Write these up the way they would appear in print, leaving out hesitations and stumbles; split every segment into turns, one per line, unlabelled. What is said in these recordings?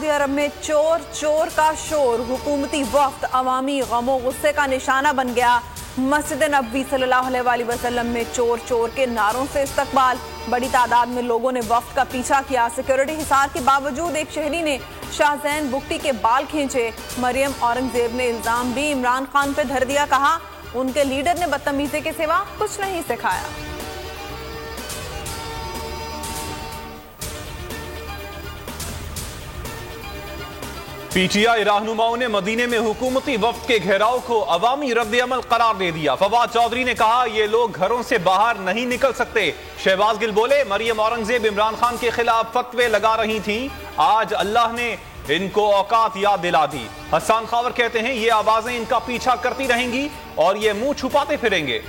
Saudi अरब में चोर चोर का शोर, हुकूमती वफ्द अवामी गमो गुस्से का निशाना बन गया। मस्जिद नबवी सल्लल्लाहु अलैहि वसल्लम में चोर चोर के नारों से इस्तकबाल। बड़ी तादाद में लोगों ने वफ्द का पीछा किया। सिक्योरिटी हिसार के बावजूद एक शहरी ने शाहजैन बुगटी के बाल खींचे। मरियम औरंगजेब ने इल्जाम भी इमरान खान पे धर दिया। कहा उनके लीडर ने बदतमीजी के सिवा कुछ नहीं सिखाया।
पीटीआई रहनुमाओं ने मदीने में हुकूमती वफ्द के घेराव को अवामी रद्द-ए-अमल करार दे दिया। फवाद चौधरी ने कहा ये लोग घरों से बाहर नहीं निकल सकते। शहबाज गिल बोले मरियम औरंगजेब इमरान खान के खिलाफ फतवे लगा रही थी, आज अल्लाह ने इनको औकात याद दिला दी। हसन खावर कहते हैं ये आवाजें इनका पीछा करती रहेंगी और ये मुंह छुपाते फिरेंगे।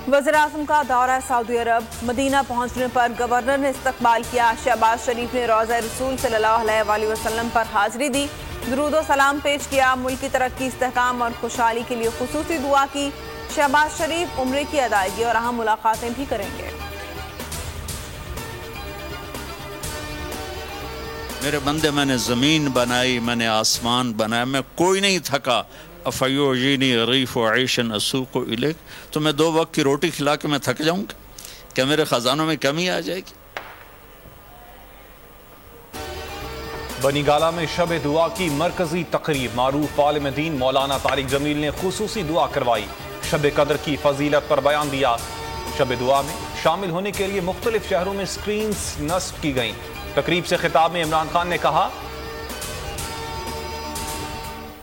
वज़ीर-ए-आज़म का दौरा सऊदी अरब, मदीना पहुंचने पर गवर्नर ने इस्तकबाल किया। शहबाज शरीफ ने रोज़ा रसूल सल्लल्लाहु अलैहि वसल्लम पर हाजिरी दी, दुरूद व सलाम पेश किया। मुल्क की तरक्की, इस्तेहकाम और खुशहाली के लिए खुसूसी दुआ की। शहबाज शरीफ उम्रे की अदायगी और अहम मुलाकातें भी करेंगे।
मेरे बंदे, मैंने ज़मीन बनाई, मैंने आसमान बनाया, मैं कोई नहीं थका। अफ़योजीनी गरीफ़ व ऐशन असू को इलेक, तो मैं 2 वक्त की रोटी खिला के मैं थक जाऊँगा? क्या मेरे ख़जानों में कमी आ जाएगी?
बनीगाला में शब दुआ की मरकजी तकरीब, मारूफ आलिम दीन मौलाना तारिक जमील ने खुसूसी दुआ करवाई। शब कदर की फजीलत पर बयान दिया। शब दुआ में शामिल होने के लिए मुख्तलिफ शहरों में स्क्रीन्स नस्ब की गई। तकरीब से खिताब में इमरान खान ने कहा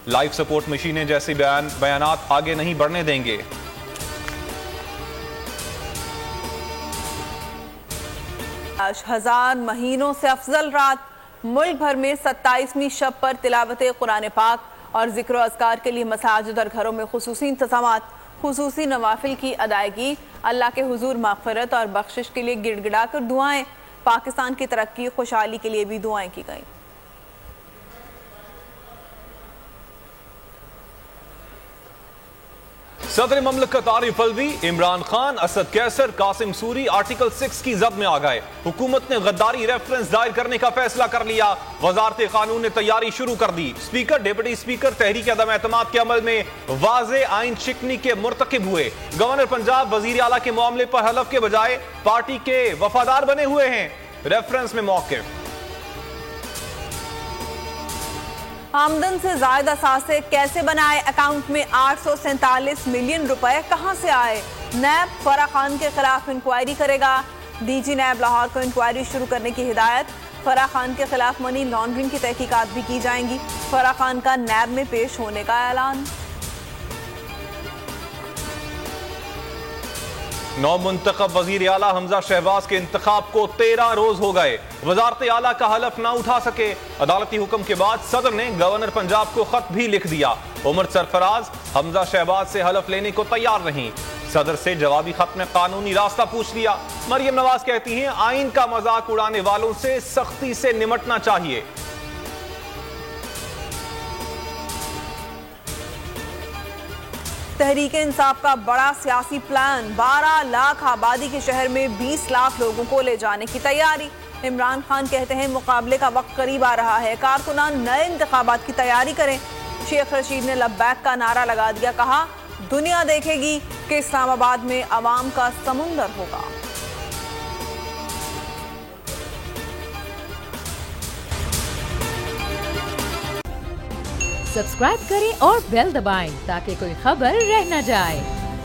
लाइफ सपोर्ट मशीनें जैसे बयानात आगे नहीं बढ़ने देंगे।
हजार महीनों से अफजल रात, मुल्क भर में 27वीं शब पर तिलावत कुरान पाक और जिक्र अज़कार के लिए मसाजिद और घरों में खुसूसी इंतज़ामात, खुसूसी नवाफिल की अदायगी, अल्लाह के हुजूर मग़फ़िरत और बख्शिश के लिए गिड़गिड़ा कर दुआएं। पाकिस्तान की तरक्की, खुशहाली के लिए भी दुआएं की गई।
सदर ममलकत आरिफ अलवी, इमरान खान, असद कैसर, कासिम सूरी आर्टिकल 6 की जद में आ गए। हुकूमत ने गद्दारी रेफरेंस दायर करने का फैसला कर लिया। वजारत कानून ने तैयारी शुरू कर दी। स्पीकर, डिप्टी स्पीकर तहरीक अदम एतमाद के अमल में वाज़े आइन शिकनी के मुर्तकिब हुए। गवर्नर पंजाब वजीर आला के मामले पर हलफ के बजाय पार्टी के वफादार बने हुए हैं। रेफरेंस में मौक़िफ़।
आमदन से ज्यादा असासे कैसे बनाए? अकाउंट में 847 मिलियन रुपए कहां से आए? नैब फराह खान के खिलाफ इंक्वायरी करेगा। डीजी नैब लाहौर को इंक्वायरी शुरू करने की हिदायत। फराह खान के खिलाफ मनी लॉन्ड्रिंग की तहकीकात भी की जाएंगी। फराह खान का नैब में पेश होने का ऐलान।
नौ मुंतखब वजीर आला हमजा शहबाज के इंतखाब को 13 रोज हो गए। वजारत आला का हलफ ना उठा सके। अदालती हुक्म के बाद सदर ने गवर्नर पंजाब को खत भी लिख दिया। उमर सरफराज हमजा शहबाज से हलफ लेने को तैयार नहीं। सदर से जवाबी खत में कानूनी रास्ता पूछ लिया। मरियम नवाज कहती हैं आइन का मजाक उड़ाने वालों से सख्ती से निमटना चाहिए।
तहरीक इंसाफ का बड़ा सियासी प्लान, 12 लाख आबादी के शहर में 20 लाख लोगों को ले जाने की तैयारी। इमरान खान कहते हैं मुकाबले का वक्त करीब आ रहा है, कारकुनान नए इंतखाबात की तैयारी करें। शेख रशीद ने लब्बैक का नारा लगा दिया। कहा दुनिया देखेगी कि इस्लामाबाद में अवाम का समुंदर होगा।
सब्सक्राइब करें और बेल दबाएं ताकि कोई खबर रह न जाए।